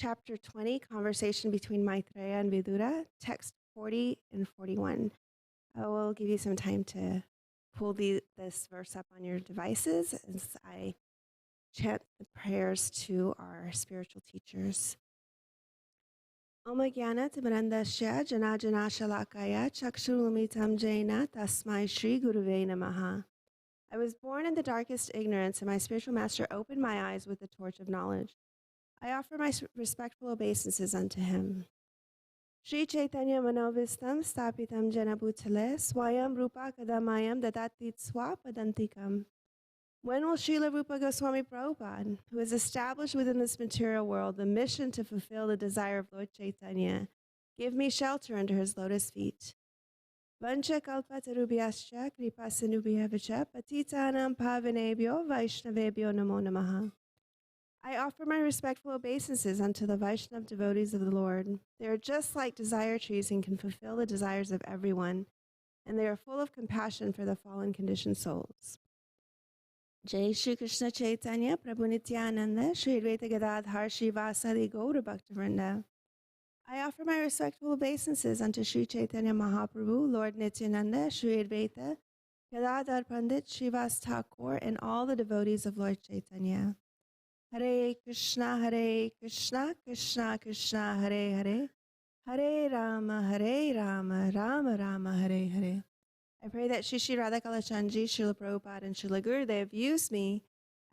chapter 20, conversation between Maitreya and Vidura, text 40 and 41. I will give you some time to pull this verse up on your devices as I chant the prayers to our spiritual teachers. Om Jnana Timirandasya Jana Jana Shalakaya Chakshulumitam Jaina Tasmai Shri Guruve Namaha. I was born in the darkest ignorance, and my spiritual master opened my eyes with the torch of knowledge. I offer my respectful obeisances unto him. Shri Chaitanya Manovistam Stapitam Jana Bhutale Swayam Rupa Kadamayam Dadati Swa Padantikam. When will Srila Rupa Goswami Prabhupada, who has established within this material world the mission to fulfill the desire of Lord Chaitanya, give me shelter under his lotus feet? Vancha kalpatarubhyascha kripasinubhyavacha patitanam pavanebhyo vaishnavebhyo namo namaha. I offer my respectful obeisances unto the Vaishnav devotees of the Lord. They are just like desire trees and can fulfill the desires of everyone, and they are full of compassion for the fallen conditioned souls. Jai Shri Krishna Chaitanya Prabhu Nityananda Shri Advaita Gadadhar Srivasadi Gaura Bhaktivinoda. I offer my respectful obeisances unto Shri Chaitanya Mahaprabhu, Lord Nityananda, Shri Advaita Gadadhar Pandit, Srivas Thakur, and all the devotees of Lord Chaitanya. Hare Krishna, Krishna Krishna, Hare Hare, Hare Rama, Rama Rama, Hare Hare. I pray that Shri Radha Kalachandji, Srila Prabhupada, and Srila Gurudev use me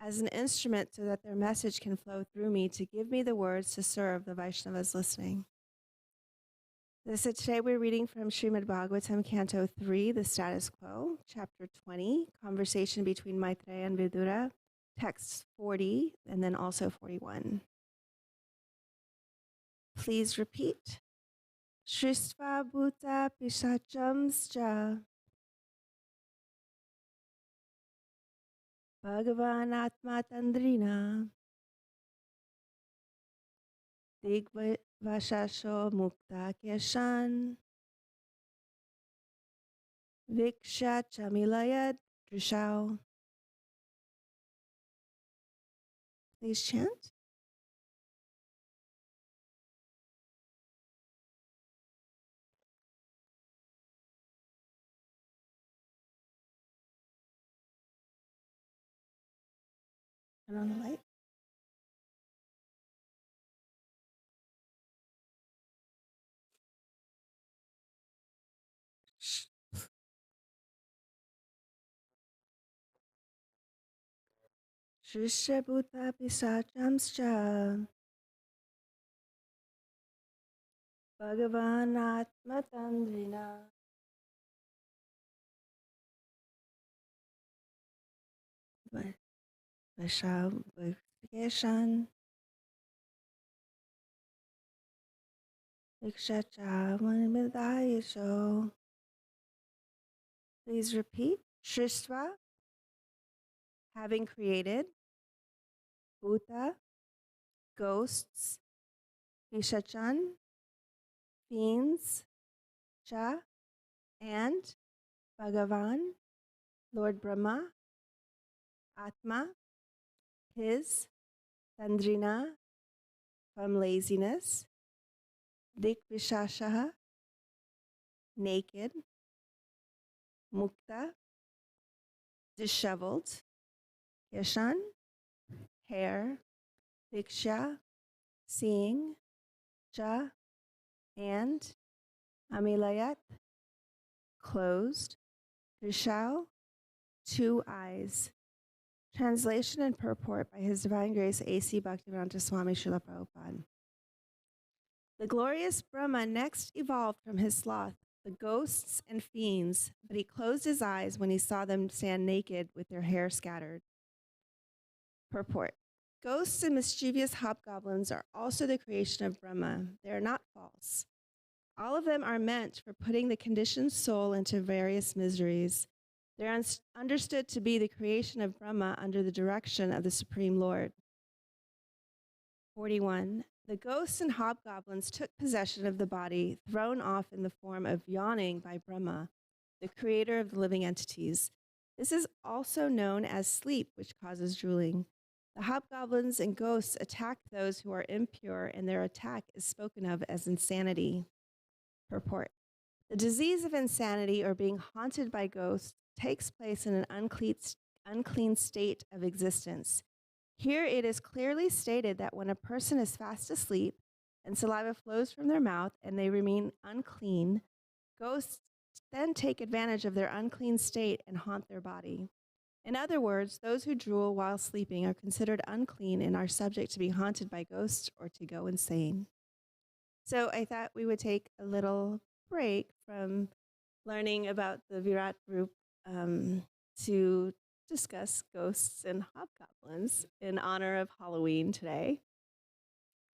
as an instrument so that their message can flow through me to give me the words to serve the Vaishnavas listening. So today we're reading from Srimad Bhagavatam, Canto 3, The Status Quo, Chapter 20, Conversation between Maitreya and Vidura, texts 40, and then also 41. Please repeat. Shristva bhuta pisachamscha Bhagavan atma tandrina digvashasho mukta keshan viksha chamilayad drishao. Please chant. Turn on the light. Shrisha bhuta pisachamscha Bhagavan atma tandrina Vashav Keshan Vikshacha Manimidayasho. Please repeat. Shrishva, having created, Bhuta, ghosts, Vishachan, fiends, Cha, and Bhagavan, Lord Brahma, Atma, his, Tandrina, from laziness, Dikvishashaha, naked, Mukta, disheveled, Yashan, hair, Diksha, seeing, Cha, and Amilayat, closed, Drishao, 2 eyes. Translation and purport by His Divine Grace A.C. Bhaktivedanta Swami Srila Prabhupada. The glorious Brahma next evolved from his sloth the ghosts and fiends, but he closed his eyes when he saw them stand naked with their hair scattered. Purport. Ghosts and mischievous hobgoblins are also the creation of Brahma. They are not false. All of them are meant for putting the conditioned soul into various miseries. They are understood to be the creation of Brahma under the direction of the Supreme Lord. 41. The ghosts and hobgoblins took possession of the body, thrown off in the form of yawning by Brahma, the creator of the living entities. This is also known as sleep, which causes drooling. The hobgoblins and ghosts attack those who are impure, and their attack is spoken of as insanity. Purport. The disease of insanity, or being haunted by ghosts, takes place in an unclean state of existence. Here it is clearly stated that when a person is fast asleep and saliva flows from their mouth and they remain unclean, ghosts then take advantage of their unclean state and haunt their body. In other words, those who drool while sleeping are considered unclean and are subject to be haunted by ghosts or to go insane. So I thought we would take a little break from learning about the Virat group to discuss ghosts and hobgoblins in honor of Halloween today.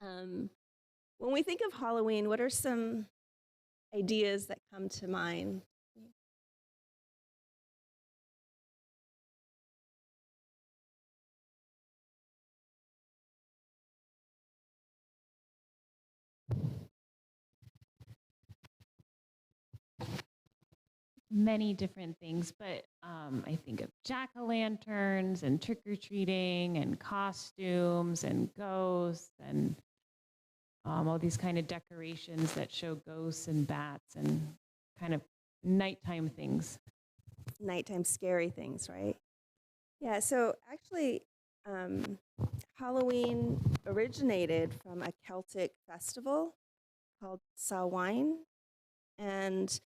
When we think of Halloween, what are some ideas that come to mind? Many different things, but I think of jack-o'-lanterns and trick-or-treating and costumes and ghosts and all these kind of decorations that show ghosts and bats and kind of nighttime things. Nighttime scary things, right? Yeah, so actually, Halloween originated from a Celtic festival called Samhain, and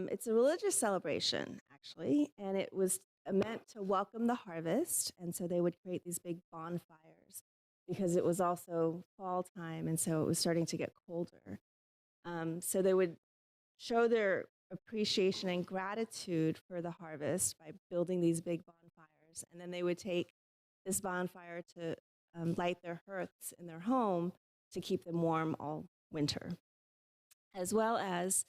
it's a religious celebration, actually, and it was meant to welcome the harvest, and so they would create these big bonfires because it was also fall time, and so it was starting to get colder. So they would show their appreciation and gratitude for the harvest by building these big bonfires, and then they would take this bonfire to light their hearths in their home to keep them warm all winter, as well as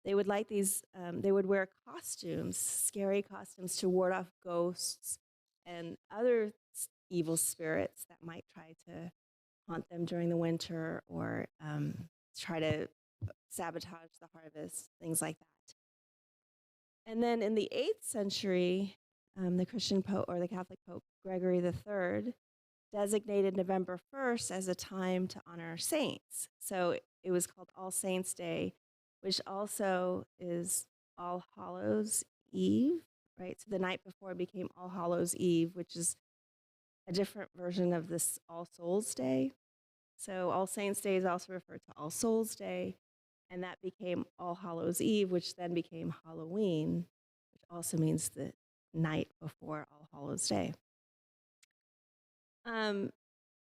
they would light these, they would wear costumes, scary costumes to ward off ghosts and other evil spirits that might try to haunt them during the winter or try to sabotage the harvest, things like that. And then in the 8th century, the Christian Pope or the Catholic Pope Gregory III designated November 1st as a time to honor saints. So it was called All Saints' Day, which also is All Hallows Eve, right? So the night before became All Hallows Eve, which is a different version of this All Souls Day. So All Saints' Day is also referred to All Souls Day, and that became All Hallows Eve, which then became Halloween, which also means the night before All Hallows Day. And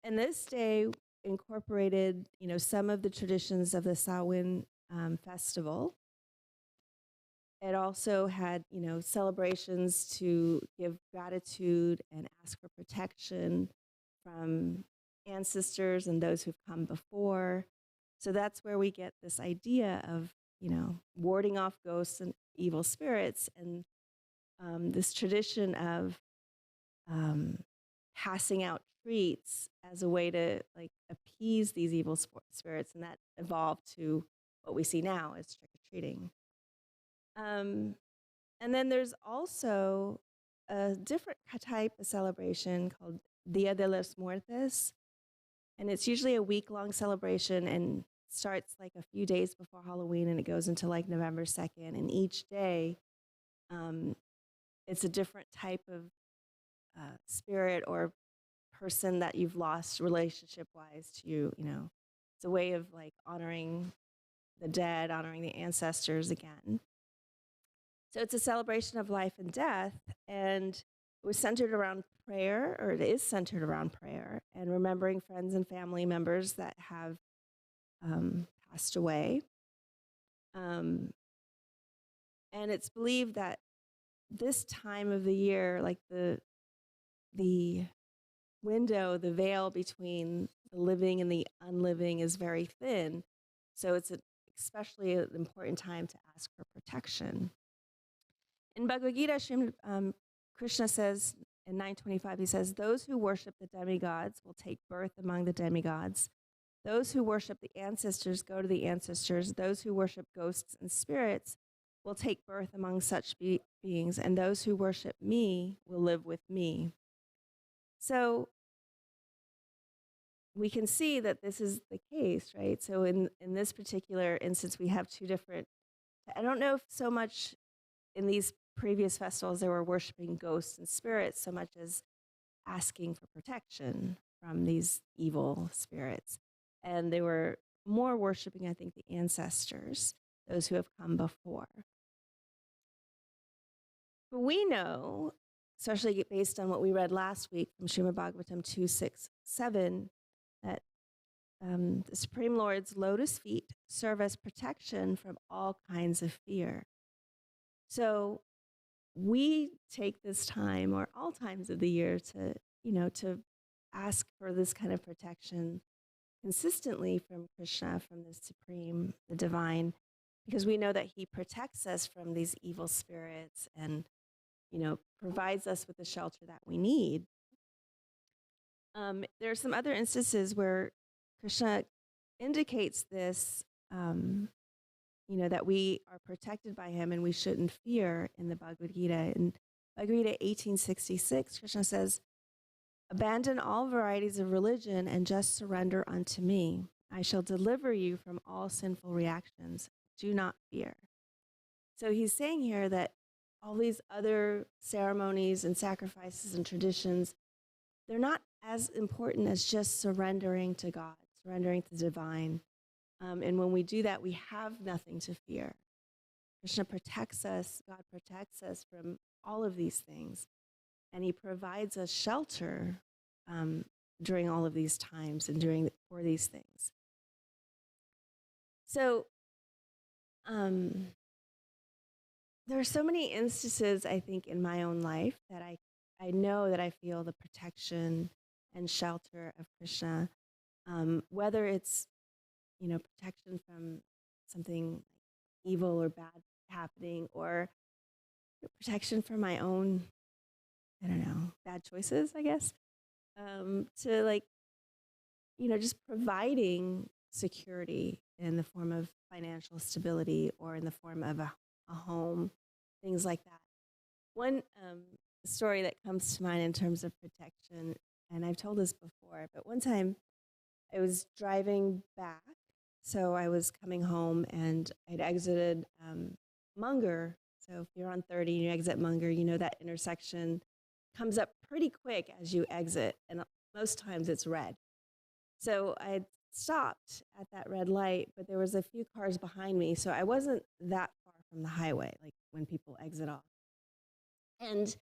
this day incorporated, some of the traditions of the Samhain festival. It also had, celebrations to give gratitude and ask for protection from ancestors and those who've come before. So that's where we get this idea of, warding off ghosts and evil spirits, and this tradition of passing out treats as a way to appease these evil spirits, and that evolved to what we see now as trick-or-treating. And then there's also a different type of celebration called Dia de los Muertos, and it's usually a week-long celebration and starts a few days before Halloween, and it goes into November 2nd, and each day it's a different type of spirit or person that you've lost relationship-wise to you. It's a way of honoring the dead, honoring the ancestors again. So it's a celebration of life and death, and it was centered around prayer, or it is centered around prayer, and remembering friends and family members that have passed away. And it's believed that this time of the year, the window, the veil between the living and the unliving is very thin. So it's especially an important time to ask for protection. In Bhagavad Gita, Krishna says in 9:25, he says, "Those who worship the demigods will take birth among the demigods. Those who worship the ancestors go to the ancestors. Those who worship ghosts and spirits will take birth among such beings, and those who worship me will live with me." So we can see that this is the case, right? So in this particular instance, we have two different. I don't know if so much in these previous festivals they were worshiping ghosts and spirits so much as asking for protection from these evil spirits, and they were more worshiping, I think, the ancestors, those who have come before. But we know, especially based on what we read last week from Srimad Bhagavatam 267, that the Supreme Lord's lotus feet serve as protection from all kinds of fear. So we take this time, or all times of the year, to ask for this kind of protection consistently from Krishna, from the Supreme, the Divine, because we know that He protects us from these evil spirits and provides us with the shelter that we need. There are some other instances where Krishna indicates this, that we are protected by Him and we shouldn't fear in the Bhagavad Gita. In Bhagavad Gita 1866, Krishna says, "Abandon all varieties of religion and just surrender unto me. I shall deliver you from all sinful reactions. Do not fear." So he's saying here that all these other ceremonies and sacrifices and traditions, they're not as important as just surrendering to God, surrendering to the divine. And when we do that, we have nothing to fear. Krishna protects us, God protects us from all of these things. And He provides us shelter during all of these times and for these things. So there are so many instances, I think, in my own life that I know that I feel the protection and shelter of Krishna, whether it's, protection from something evil or bad happening, or protection from my own, I don't know, bad choices, I guess, to just providing security in the form of financial stability or in the form of a home, things like that. One story that comes to mind in terms of protection, and I've told this before, but one time I was driving back. So I was coming home and I'd exited Munger. So if you're on 30 and you exit Munger, that intersection comes up pretty quick as you exit, and most times it's red. So I stopped at that red light, but there was a few cars behind me, so I wasn't that far from the highway, like when people exit off. And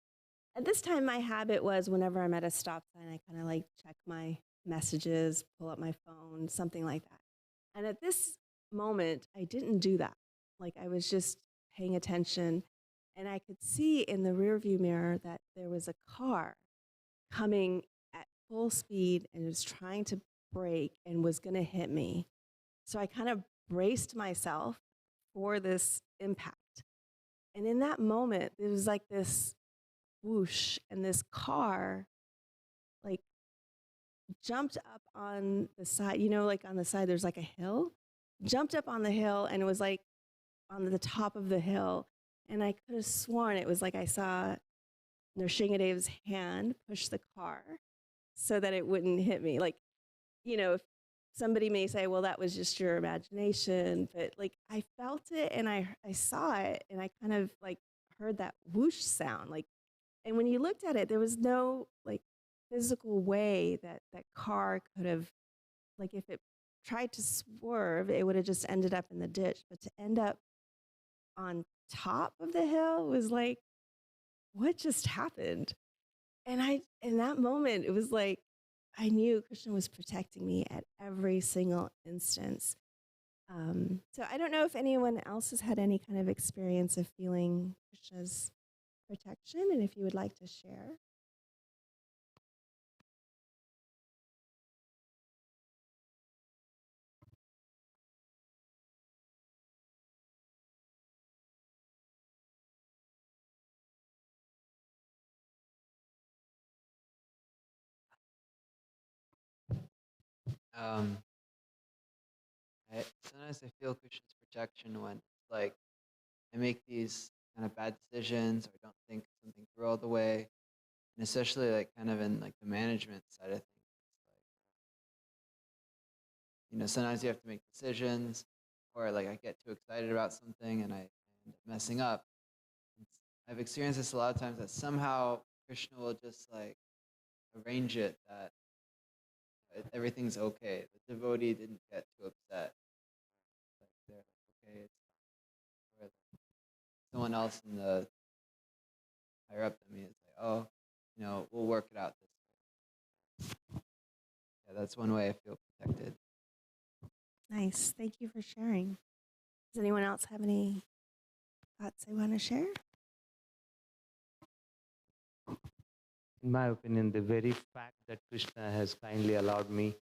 at this time, my habit was whenever I'm at a stop sign, I kind of check my messages, pull up my phone, something like that. And at this moment, I didn't do that. I was just paying attention, and I could see in the rearview mirror that there was a car coming at full speed and was trying to brake and was going to hit me. So I kind of braced myself for this impact. And in that moment, it was like this whoosh, and this car jumped up on the side, on the side there's a hill, jumped up on the hill, and it was on the top of the hill. And I could have sworn it was I saw Nrsingadev's hand push the car so that it wouldn't hit me. If somebody may say, well, that was just your imagination, but I felt it and I saw it, and I kind of heard that whoosh sound. And when you looked at it, there was no physical way that car could have, if it tried to swerve, it would have just ended up in the ditch. But to end up on top of the hill was what just happened? And in that moment, it was I knew Krishna was protecting me at every single instance. So I don't know if anyone else has had any kind of experience of feeling Krishna's protection, and if you would like to share. Um, Sometimes I feel Krishna's protection when I make these kind of bad decisions or don't think something through all the way, and especially kind of in the management side of things. sometimes you have to make decisions, or like I get too excited about something and I end up messing up. I've experienced this a lot of times that somehow Krishna will just like arrange it that everything's okay. The devotee didn't get too upset. Like they're like, okay, it's fine. Or like someone else in the higher up than me is like, oh, we'll work it out this way. Yeah, that's one way I feel protected. Nice. Thank you for sharing. Does anyone else have any thoughts they want to share? In my opinion, the very fact that Krishna has kindly allowed me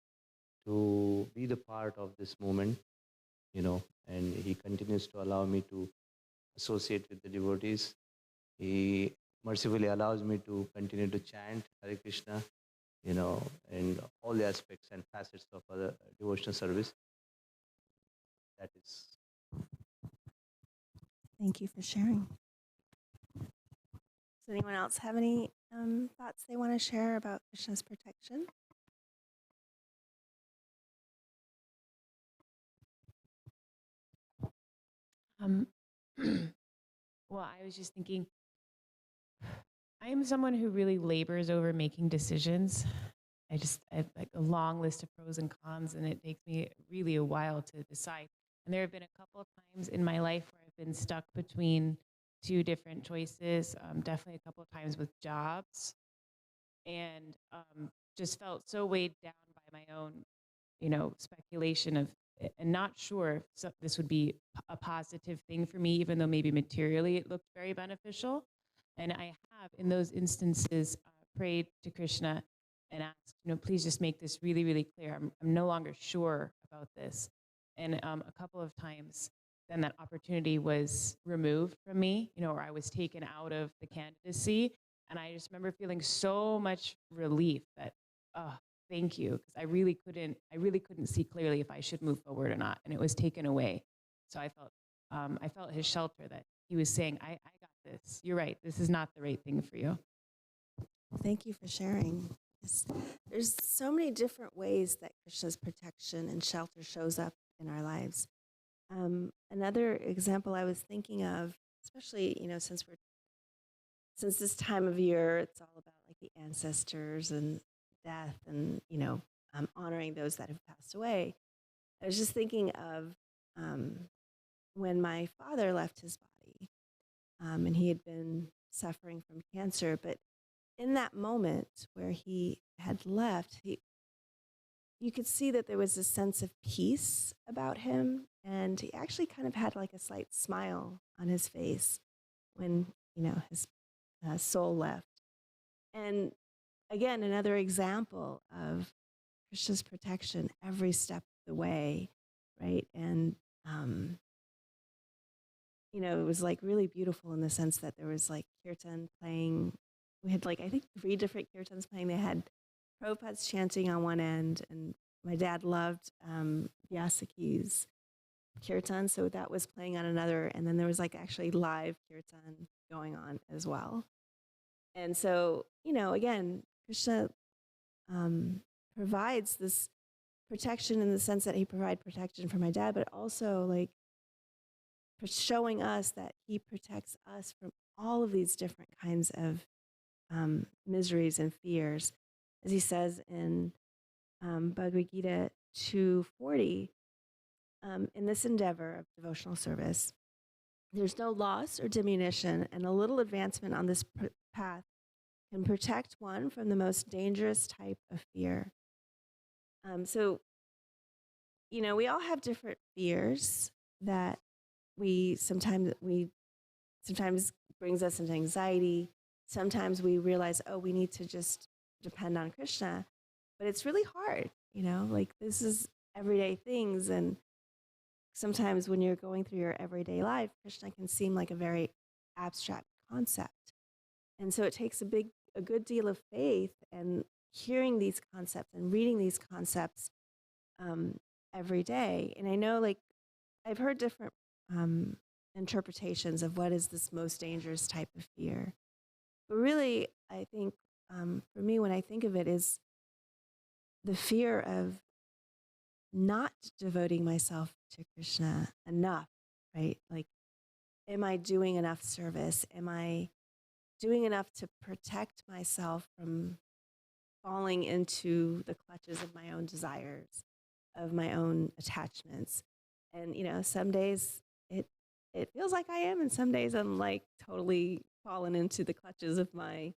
to be the part of this movement, and he continues to allow me to associate with the devotees. He mercifully allows me to continue to chant Hare Krishna, and all the aspects and facets of other devotional service. That is. Thank you for sharing. Does anyone else have any thoughts they want to share about Krishna's protection? Well, I was just thinking, I am someone who really labors over making decisions. I have like a long list of pros and cons, and it takes me really a while to decide. And there have been a couple of times in my life where I've been stuck between two different choices, definitely a couple of times with jobs, and just felt so weighed down by my own, speculation of, and not sure if this would be a positive thing for me, even though maybe materially it looked very beneficial. And I have, in those instances, prayed to Krishna and asked, please just make this really, really clear. I'm no longer sure about this. And a couple of times, then that opportunity was removed from me, or I was taken out of the candidacy. And I just remember feeling so much relief that, oh, thank you, because I really couldn't see clearly if I should move forward or not, and it was taken away. So I felt his shelter, that he was saying, I got this. You're right. This is not the right thing for you. Thank you for sharing. There's so many different ways that Krishna's protection and shelter shows up in our lives. Another example I was thinking of, especially since this time of year, it's all about like the ancestors and death and honoring those that have passed away. I was just thinking of when my father left his body, and he had been suffering from cancer, but in that moment where he had left, you could see that there was a sense of peace about him, and he actually kind of had like a slight smile on his face when his soul left. And again, another example of Krishna's protection every step of the way, right? And it was like really beautiful in the sense that there was like kirtan playing. We had like, I think 3 different kirtans playing. They had Prabhupada's chanting on one end, and my dad loved Vyasaki's kirtan, so that was playing on another, and then there was like actually live kirtan going on as well. And so, again, Krishna provides this protection in the sense that he provided protection for my dad, but also like for showing us that he protects us from all of these different kinds of miseries and fears. As he says in Bhagavad Gita 2:40, in this endeavor of devotional service, there's no loss or diminution, and a little advancement on this path can protect one from the most dangerous type of fear. So, we all have different fears that sometimes brings us into anxiety. Sometimes we realize, oh, we need to just depend on Krishna, but it's really hard, like this is everyday things. And sometimes when you're going through your everyday life, Krishna can seem like a very abstract concept. And so it takes a good deal of faith and hearing these concepts and reading these concepts every day. And I know, like, I've heard different interpretations of what is this most dangerous type of fear. But really, I think for me, when I think of it, is the fear of not devoting myself to Krishna enough, right? Like, am I doing enough service? Am I doing enough to protect myself from falling into the clutches of my own desires, of my own attachments? And, some days it feels like I am, and some days I'm like totally fallen into the clutches of my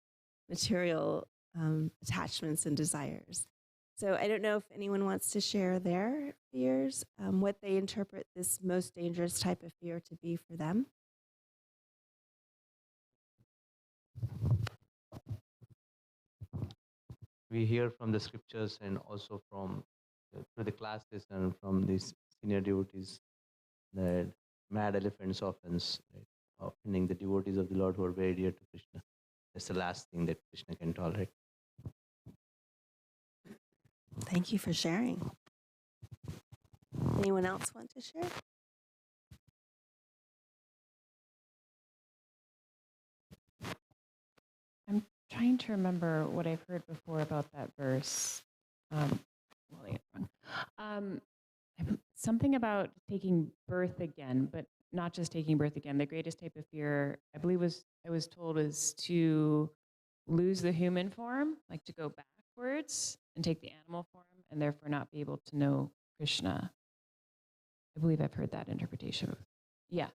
material attachments and desires. So I don't know if anyone wants to share their fears, what they interpret this most dangerous type of fear to be for them. We hear from the scriptures and also from through the classes and from these senior devotees that mad elephants often right, offending the devotees of the Lord who are very dear to Krishna. That's the last thing that Krishna can tolerate. Thank you for sharing. Anyone else want to share? I'm trying to remember what I've heard before about that verse. Well, I get it wrong. Something about taking birth again, but not just taking birth again. The greatest type of fear, I believe, I was told, is to lose the human form, like to go backwards and take the animal form, and therefore not be able to know Krishna. I believe I've heard that interpretation. Yeah.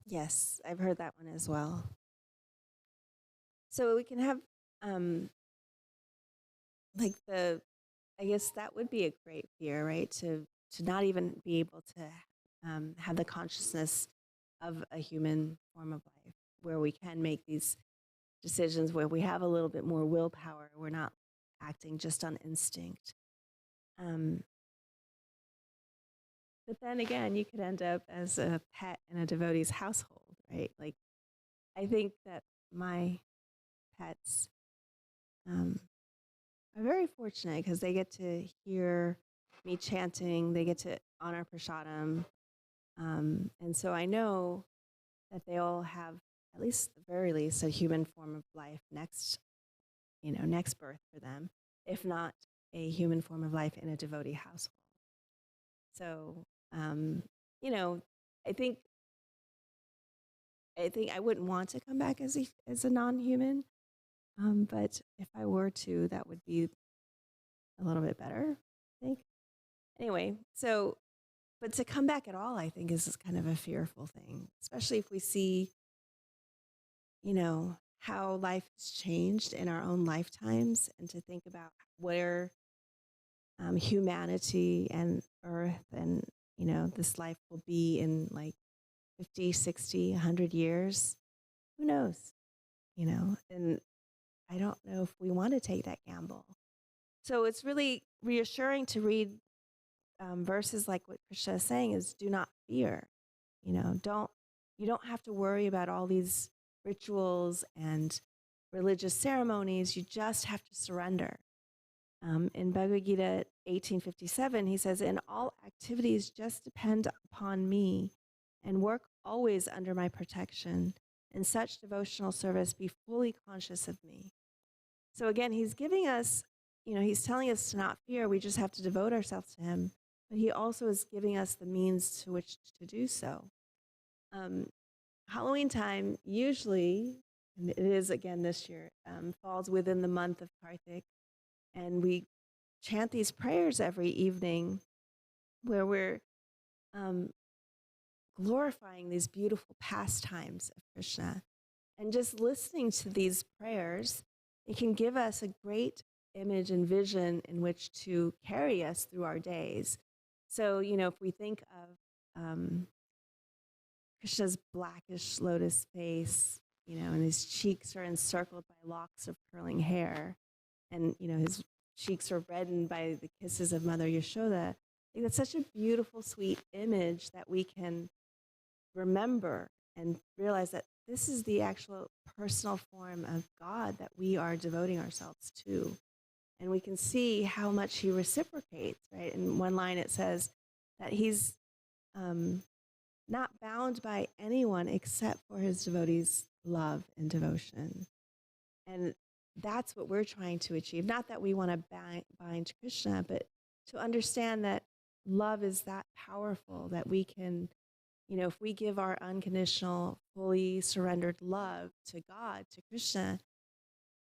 Yes, I've heard that one as well. So we can have, I guess that would be a great fear, right? To not even be able to have the consciousness of a human form of life, where we can make these decisions, where we have a little bit more willpower. We're not acting just on instinct. But then again, you could end up as a pet in a devotee's household, right? Like, I think that my pets are very fortunate because they get to hear me chanting, they get to honor prasadam. And so I know that they all have, at least the very least, a human form of life next birth for them, if not a human form of life in a devotee household. So, I think I wouldn't want to come back as a non-human, but if I were to, that would be a little bit better, I think. Anyway, but to come back at all, I think is kind of a fearful thing, especially if we see, how life has changed in our own lifetimes, and to think about where humanity and Earth and, this life will be in like 50, 60, 100 years. Who knows? And I don't know if we want to take that gamble. So it's really reassuring to read verses like what Krishna is saying is, do not fear. You don't have to worry about all these rituals and religious ceremonies. You just have to surrender. In Bhagavad Gita 1857, he says, in all activities, just depend upon me and work always under my protection. In such devotional service, be fully conscious of me. So again, he's giving us, he's telling us to not fear. We just have to devote ourselves to him. But he also is giving us the means to which to do so. Halloween time usually, and it is again this year, falls within the month of Kartik. And we chant these prayers every evening where we're glorifying these beautiful pastimes of Krishna. And just listening to these prayers, it can give us a great image and vision in which to carry us through our days. So, if we think of Krishna's blackish lotus face, and his cheeks are encircled by locks of curling hair, and, his cheeks are reddened by the kisses of Mother Yashoda. I think that's such a beautiful, sweet image that we can remember and realize that this is the actual personal form of God that we are devoting ourselves to. And we can see how much he reciprocates, right? In one line it says that he's not bound by anyone except for his devotees' love and devotion. And that's what we're trying to achieve. Not that we want to bind Krishna, but to understand that love is that powerful that we can, if we give our unconditional, fully surrendered love to God, to Krishna,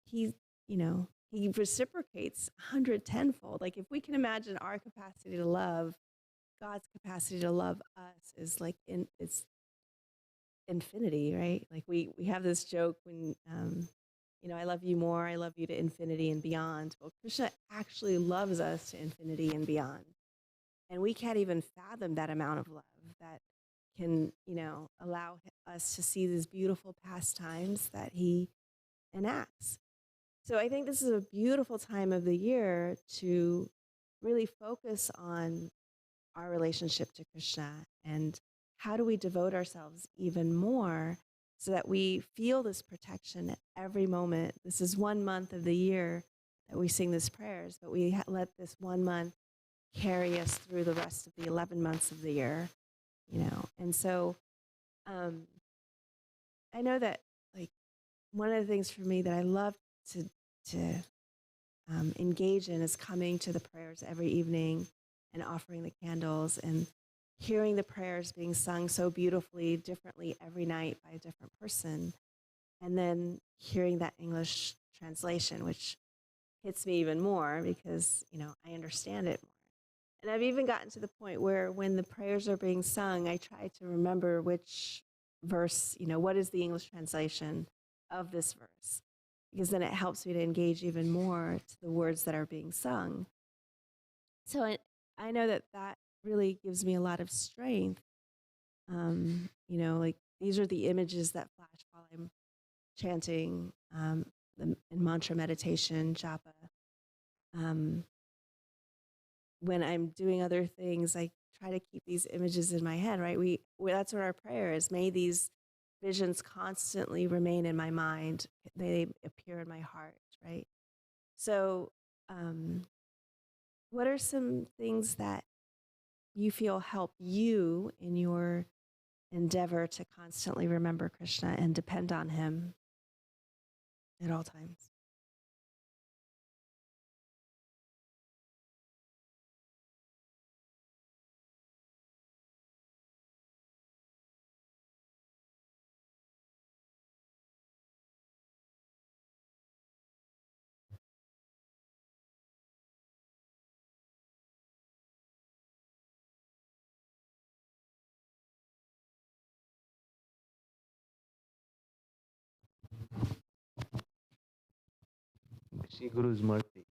he, he reciprocates 110-fold. Like if we can imagine our capacity to love, God's capacity to love us is like it's infinity, right? Like we have this joke when, I love you more, I love you to infinity and beyond. Well, Krishna actually loves us to infinity and beyond. And we can't even fathom that amount of love that can, allow us to see these beautiful pastimes that he enacts. So I think this is a beautiful time of the year to really focus on our relationship to Krishna and how do we devote ourselves even more so that we feel this protection at every moment. This is 1 month of the year that we sing these prayers, but we let this 1 month carry us through the rest of the 11 months of the year, And so I know that, like, one of the things for me that I love to engage in is coming to the prayers every evening and offering the candles and hearing the prayers being sung so beautifully, differently every night by a different person, and then hearing that English translation, which hits me even more because, I understand it more. And I've even gotten to the point where when the prayers are being sung, I try to remember which verse, what is the English translation of this verse, because then it helps me to engage even more to the words that are being sung. So I know that really gives me a lot of strength. Like these are the images that flash while I'm chanting in mantra meditation, japa. When I'm doing other things, I try to keep these images in my head, right? That's what our prayer is. May these visions constantly remain in my mind. They appear in my heart, right? So what are some things that you feel help you in your endeavor to constantly remember Krishna and depend on him at all times? Shri Guru's mercy.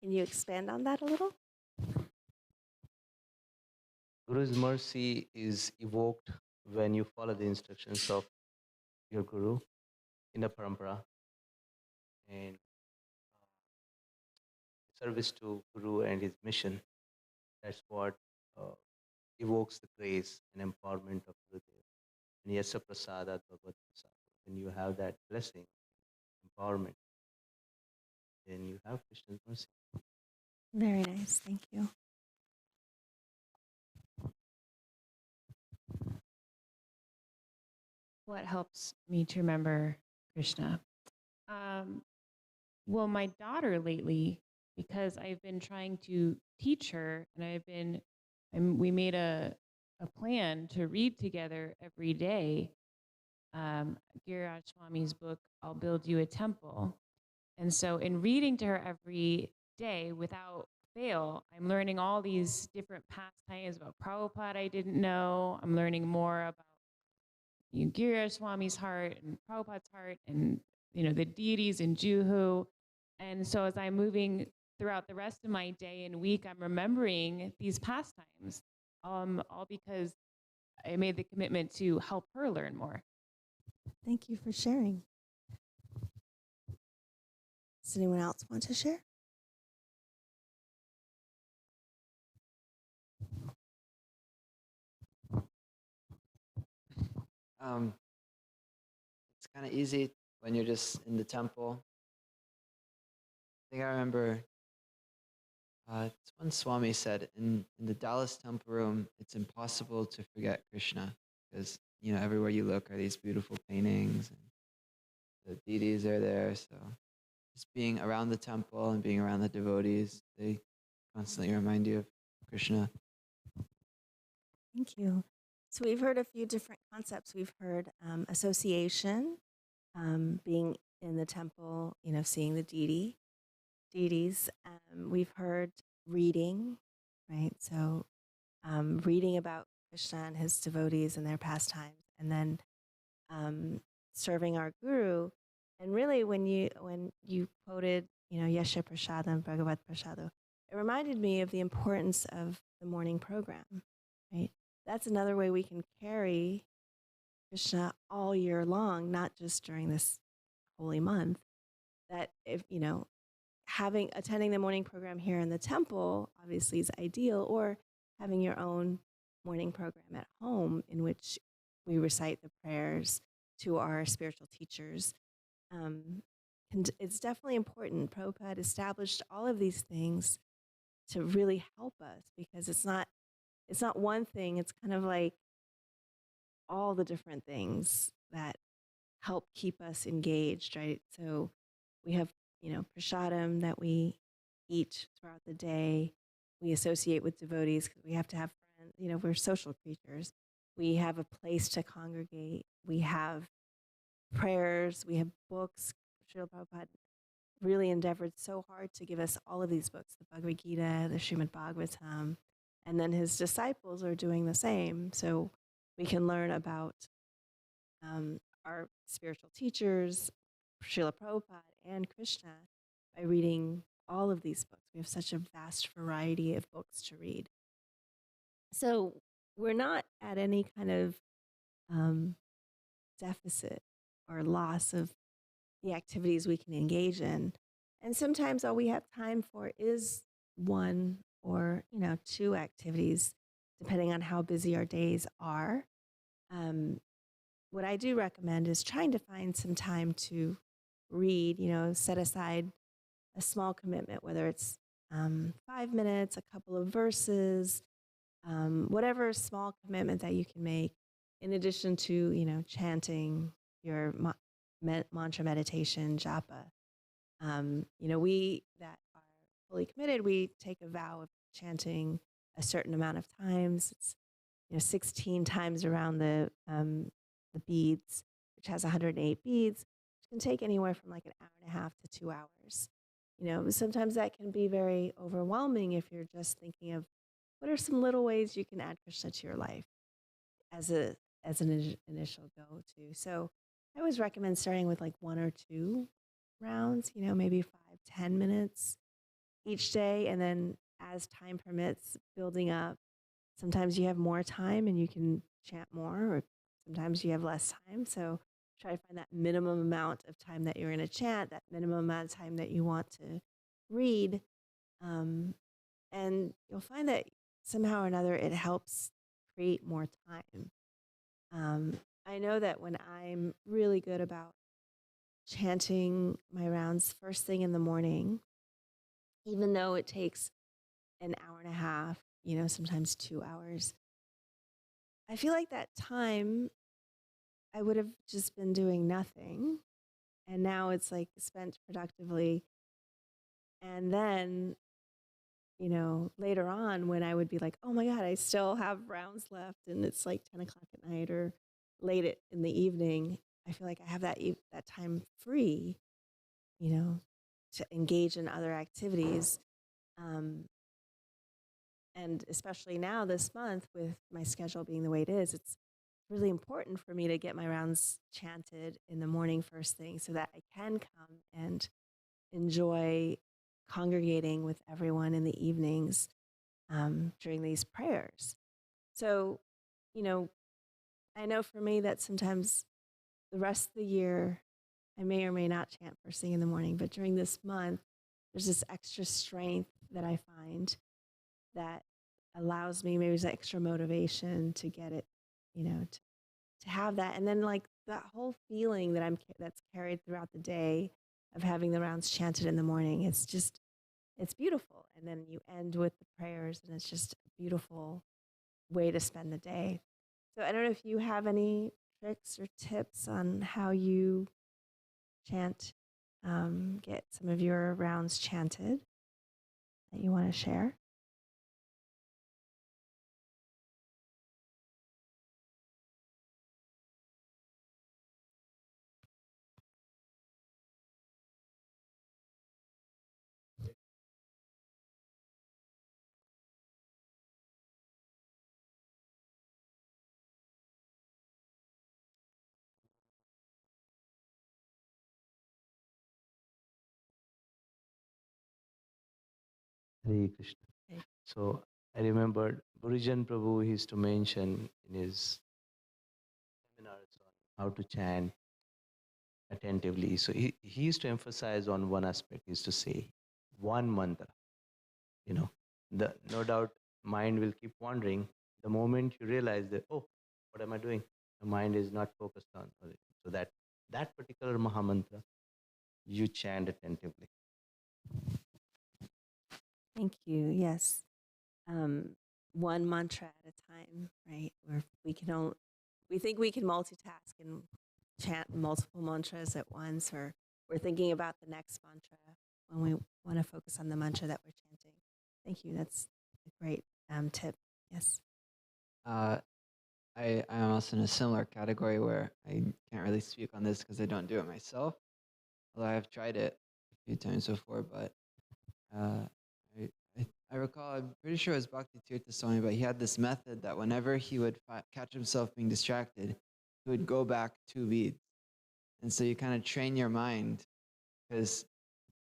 Can you expand on that a little? Guru's mercy is evoked when you follow the instructions of your Guru in a parampara and service to Guru and his mission. That's what evokes the grace and empowerment of Gurudev. And yasa prasadat bhagavad prasad. When you have that blessing, empowerment, then you have Krishna's mercy. Very nice. Thank you. What helps me to remember Krishna? Well, my daughter lately, because I've been trying to teach her, and we made a plan to read together every day. Giriraj Swami's book, I'll Build You a Temple. And so in reading to her every day without fail, I'm learning all these different pastimes about Prabhupada I didn't know. I'm learning more about Giriraj Swami's heart and Prabhupada's heart and the deities in Juhu. And so as I'm moving throughout the rest of my day and week, I'm remembering these pastimes, all because I made the commitment to help her learn more. Thank you for sharing. Does anyone else want to share? It's kind of easy when you're just in the temple. I think I remember it's one Swami said in the Dallas temple room, it's impossible to forget Krishna because everywhere you look are these beautiful paintings and the deities are there. So just being around the temple and being around the devotees, they constantly remind you of Krishna. Thank you. So we've heard a few different concepts. We've heard association, being in the temple, seeing the deities. We've heard reading, right? So reading about Krishna and his devotees and their pastimes, and then serving our guru. And really, when you quoted, Yasha Prasadam Bhagavat Prasado, it reminded me of the importance of the morning program, right? That's another way we can carry Krishna all year long, not just during this holy month. That if attending the morning program here in the temple obviously is ideal, or having your own morning program at home in which we recite the prayers to our spiritual teachers. And it's definitely important. Prabhupada established all of these things to really help us, because it's not one thing. It's kind of like all the different things that help keep us engaged, right? So we have, prasadam that we eat throughout the day. We associate with devotees because we have to have friends. We're social creatures. We have a place to congregate. We have prayers. We have books. Srila Prabhupada really endeavored so hard to give us all of these books, the Bhagavad Gita, the Srimad Bhagavatam, and then his disciples are doing the same. So we can learn about our spiritual teachers, Srila Prabhupada and Krishna, by reading all of these books. We have such a vast variety of books to read. So we're not at any kind of deficit or loss of the activities we can engage in. And sometimes all we have time for is one or, two activities, depending on how busy our days are. What I do recommend is trying to find some time to read, set aside a small commitment, whether it's 5 minutes, a couple of verses, whatever small commitment that you can make, in addition to, chanting your mantra meditation, japa. We that are fully committed, we take a vow of chanting a certain amount of times. It's 16 times around the beads, which has 108 beads, which can take anywhere from like an hour and a half to 2 hours. Sometimes that can be very overwhelming if you're just thinking of what are some little ways you can add Krishna to your life as an initial go-to. So I always recommend starting with like 1 or 2 rounds, maybe 5-10 minutes each day, and then as time permits, building up. Sometimes you have more time and you can chant more, or sometimes you have less time. So try to find that minimum amount of time that you're going to chant, that minimum amount of time that you want to read. And you'll find that somehow or another it helps create more time. I know that when I'm really good about chanting my rounds first thing in the morning, even though it takes an hour and a half, sometimes 2 hours, I feel like that time I would have just been doing nothing. And now it's like spent productively. And then, later on when I would be like, oh my God, I still have rounds left and it's like 10 o'clock at night or late in the evening, I feel like I have that time free, to engage in other activities. And especially now this month with my schedule being the way it is, it's really important for me to get my rounds chanted in the morning first thing so that I can come and enjoy congregating with everyone in the evenings during these prayers. So, I know for me that sometimes the rest of the year, I may or may not chant first thing in the morning, but during this month, there's this extra strength that I find that allows me, maybe there's extra motivation to get it, to have that. And then like that whole feeling that's carried throughout the day of having the rounds chanted in the morning, it's beautiful. And then you end with the prayers and it's just a beautiful way to spend the day. So I don't know if you have any tricks or tips on how you chant, get some of your rounds chanted that you want to share. Hare Krishna. Okay. So I remembered Burijan Prabhu, he used to mention in his seminars on how to chant attentively. So he used to emphasize on one aspect. He used to say one mantra. You know, no doubt mind will keep wandering. The moment you realize that, oh, what am I doing? The mind is not focused on it. So that particular Mahamantra, you chant attentively. Thank you. Yes. Um, one mantra at a time, right? Where we think we can multitask and chant multiple mantras at once, or we're thinking about the next mantra when we want to focus on the mantra that we're chanting. Thank you. That's a great tip. Yes. I'm also in a similar category where I can't really speak on this because I don't do it myself. Although I've tried it a few times before, but uh, I recall, I'm pretty sure it was Bhakti Tirtha Swami, but he had this method that whenever he would catch himself being distracted, he would go back 2 beats. And so you kind of train your mind because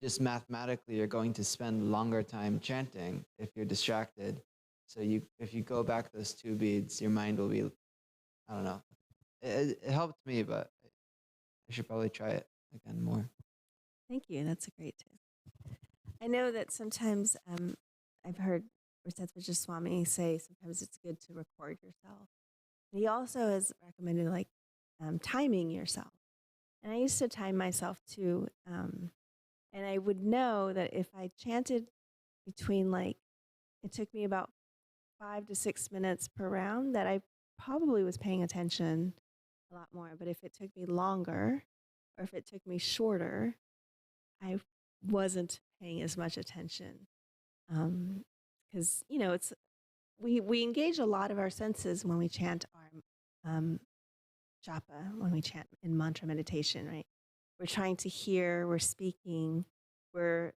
just mathematically you're going to spend longer time chanting if you're distracted. So if you go back those 2 beats, your mind will be, I don't know. It helped me, but I should probably try it again more. Thank you. That's a great tip. I know that sometimes I've heard Rasatvajra Swami say sometimes it's good to record yourself. He also has recommended like timing yourself. And I used to time myself too. And I would know that if I chanted between it took me about 5 to 6 minutes per round, that I probably was paying attention a lot more. But if it took me longer or if it took me shorter, I wasn't paying as much attention. Because, it's we engage a lot of our senses when we chant our japa, when we chant in mantra meditation, right? We're trying to hear, we're speaking, we're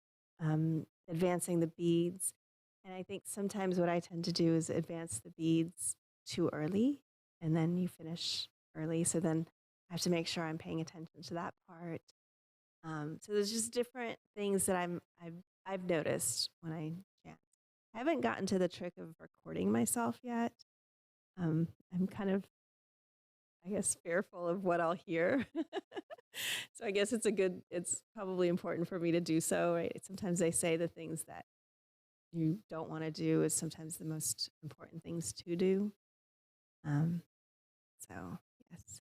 advancing the beads. And I think sometimes what I tend to do is advance the beads too early, and then you finish early. So then I have to make sure I'm paying attention to that part. So there's just different things that I've noticed when I chant. I haven't gotten to the trick of recording myself yet. I'm kind of, I guess, fearful of what I'll hear. So I guess it's probably important for me to do so, right? Sometimes they say the things that you don't want to do is sometimes the most important things to do. So yes,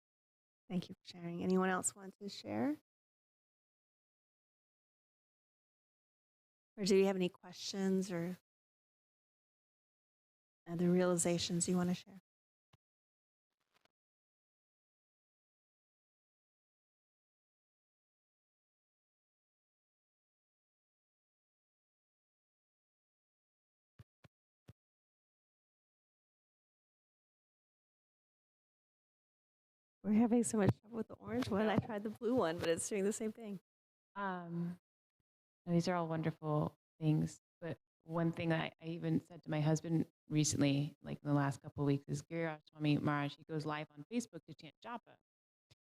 thank you for sharing. Anyone else want to share? Or do you have any questions or other realizations you want to share? We're having so much trouble with the orange one. I tried the blue one, but it's doing the same thing. These are all wonderful things. But one thing I even said to my husband recently, like in the last couple of weeks, is Giriraj Swami Maharaj, he goes live on Facebook to chant japa.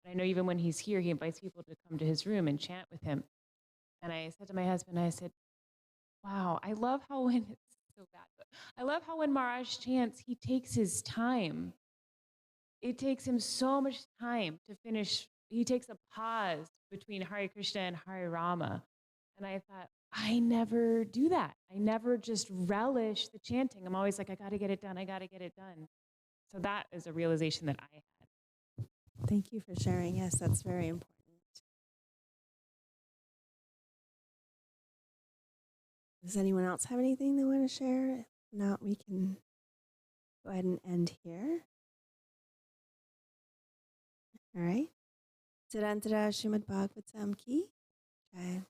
And I know even when he's here, he invites people to come to his room and chant with him. And I said to my husband, I said, wow, I love how when it's so bad, but I love how when Maharaj chants, he takes his time. It takes him so much time to finish. He takes a pause between Hare Krishna and Hare Rama. And I thought, I never do that. I never just relish the chanting. I'm always like, I got to get it done. I got to get it done. So that is a realization that I had. Thank you for sharing. Yes, that's very important. Does anyone else have anything they want to share? If not, we can go ahead and end here. All right. Tirantara Srimad Bhagavatam ki jai.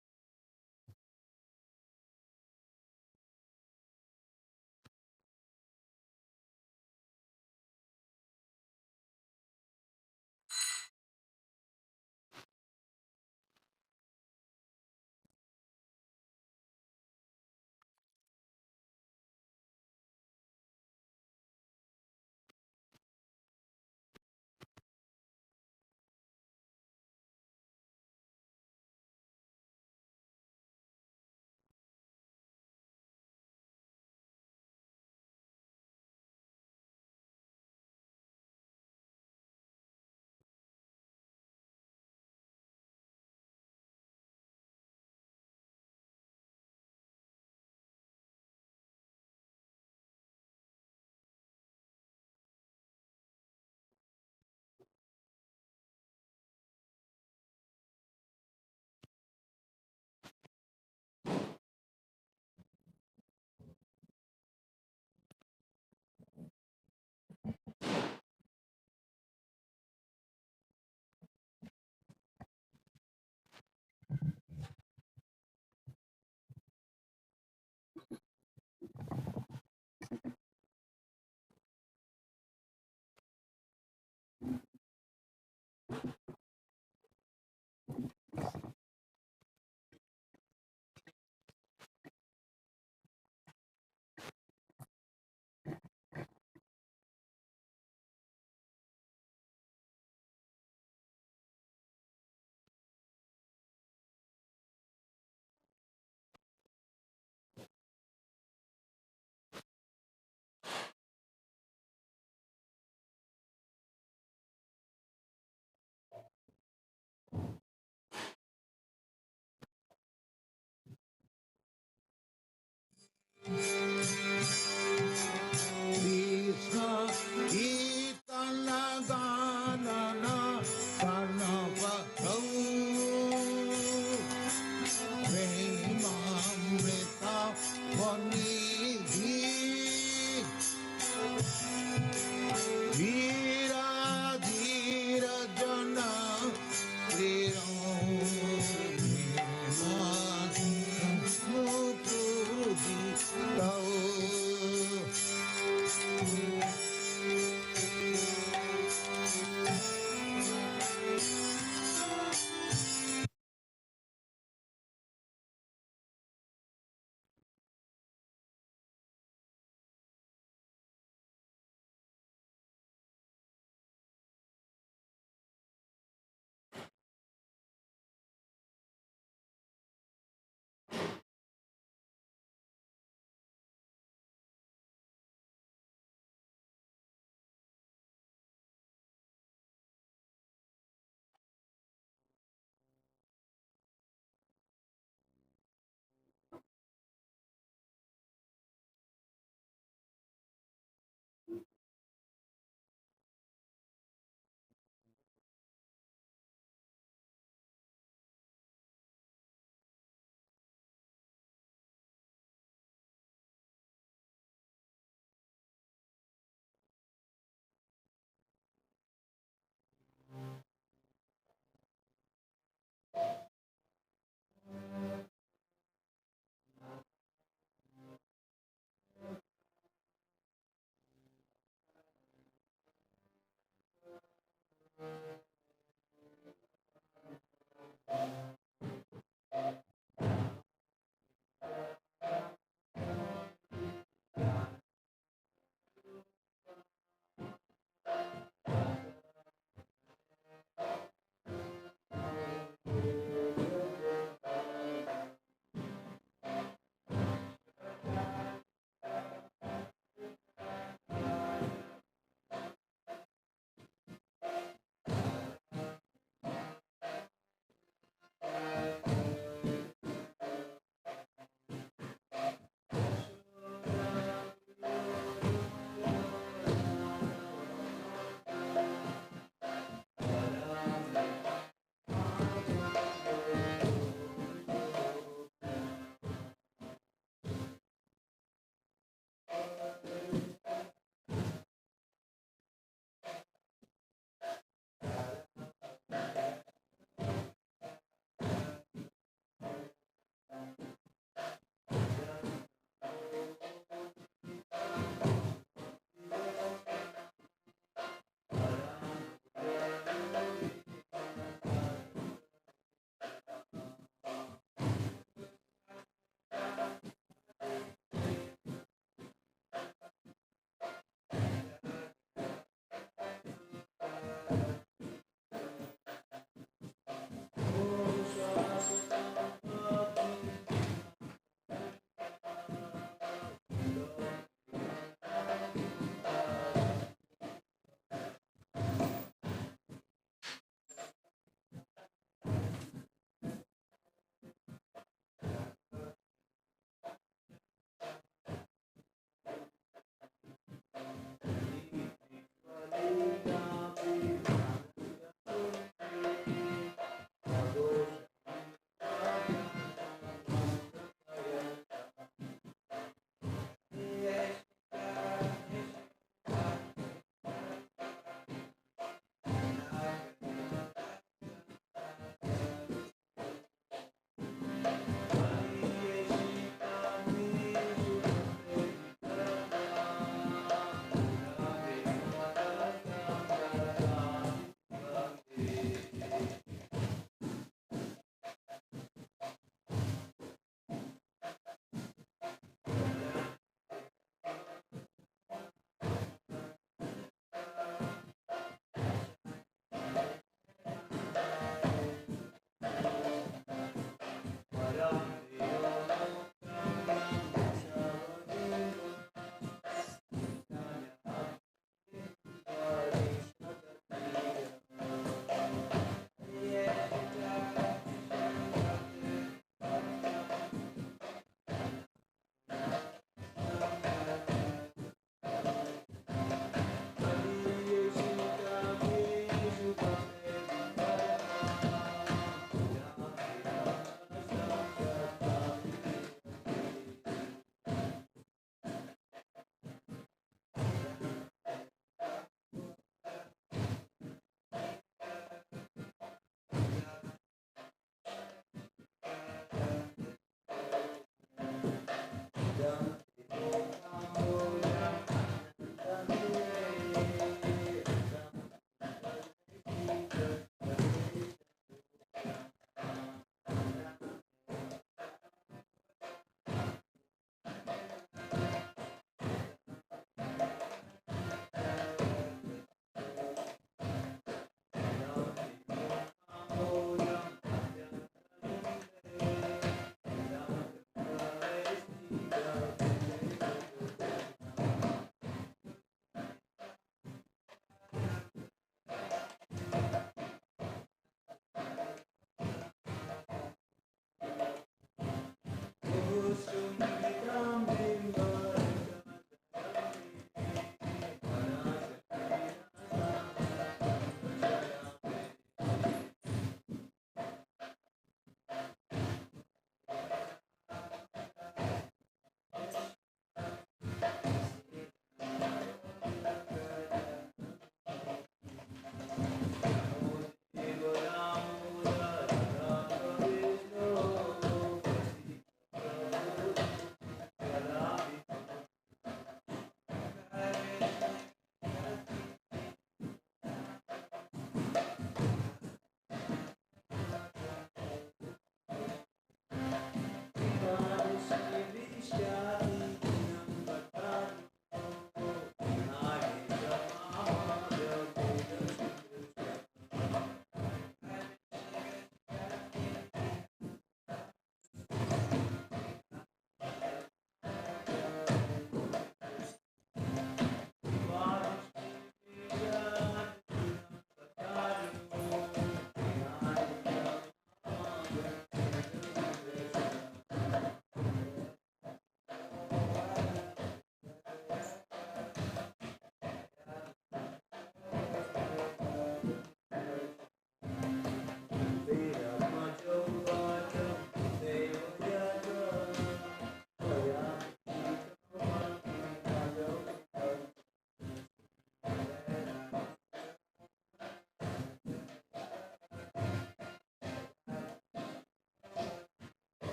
you.